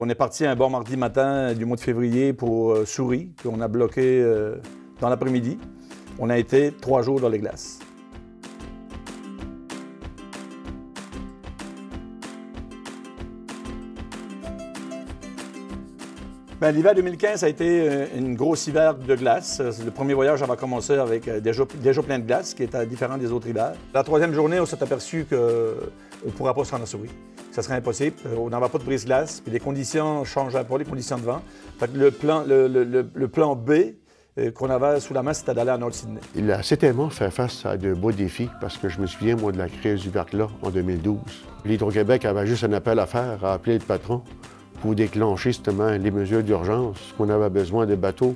On est parti un bon mardi matin du mois de février pour Souris, qu'on a bloqué dans l'après-midi. On a été 3 jours dans les glaces. L'hiver 2015 a été une grosse hiver de glace. Le premier voyage avait commencé avec déjà plein de glace, qui était différent des autres hivers. La 3e journée, on s'est aperçu qu'on ne pourra pas se rendre à Souris. Ça serait impossible. On n'avait pas de brise-glace, puis les conditions ne changeaient pas, les conditions de vent. Fait que le plan B qu'on avait sous la main, c'était d'aller à North-Sydney. La CTMA fait face à de beaux défis parce que je me souviens, moi, de la crise du verglas en 2012. L'Hydro-Québec avait juste un appel à faire, à appeler le patron pour déclencher justement les mesures d'urgence, qu'on avait besoin de bateaux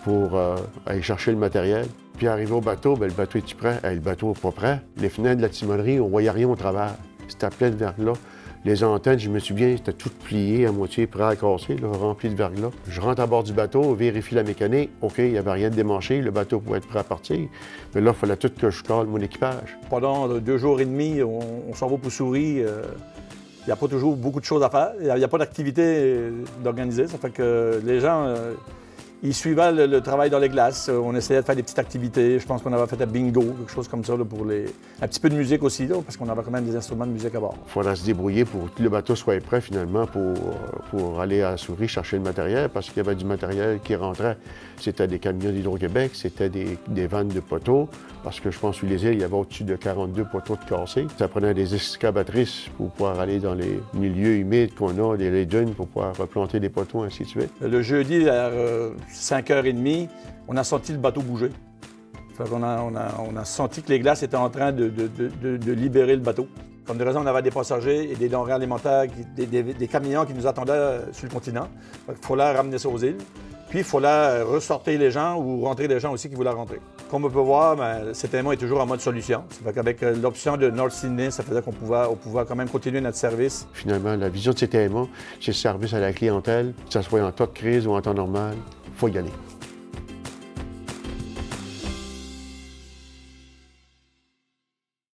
pour aller chercher le matériel. Puis arrivé au bateau, bien, le bateau est-tu prêt? Le bateau n'est pas prêt. Les fenêtres de la timonerie, on ne voyait rien au travers. C'était plein de verglas. Les antennes, je me souviens, c'était toutes pliées à moitié, prêt à casser, là, rempli de verglas. Je rentre à bord du bateau, vérifie la mécanique. OK, il n'y avait rien de démanché, le bateau pouvait être prêt à partir. Mais là, il fallait tout que je cale mon équipage. Pendant 2 jours et demi, on s'en va pour Souris. Il n'y a pas toujours beaucoup de choses à faire. Il n'y a pas d'activité d'organiser. Ça fait que les gens, ils suivaient le travail dans les glaces. On essayait de faire des petites activités. Je pense qu'on avait fait un bingo, quelque chose comme ça, là, pour un petit peu de musique aussi, là, parce qu'on avait quand même des instruments de musique à bord. Il faudra se débrouiller pour que le bateau soit prêt finalement pour aller à Souris chercher le matériel, parce qu'il y avait du matériel qui rentrait. C'était des camions d'Hydro-Québec, c'était des vannes de poteaux, parce que je pense que sur les îles, il y avait au-dessus de 42 poteaux de cassés. Ça prenait des excavatrices pour pouvoir aller dans les milieux humides qu'on a, les dunes, pour pouvoir replanter des poteaux, ainsi de suite. Le jeudi, vers 5h30, on a senti le bateau bouger. On a senti que les glaces étaient en train de libérer le bateau. Comme de raison, on avait des passagers et des denrées alimentaires, des camions qui nous attendaient sur le continent. Il fallait ramener ça aux îles. Puis, il fallait ressortir les gens ou rentrer les gens aussi qui voulaient rentrer. Comme on peut voir, CTMA est toujours en mode solution. Ça fait qu'avec l'option de North-Sydney, ça faisait qu'on pouvait quand même continuer notre service. Finalement, la vision de CTMA, c'est le service à la clientèle, que ce soit en temps de crise ou en temps normal, il faut y aller.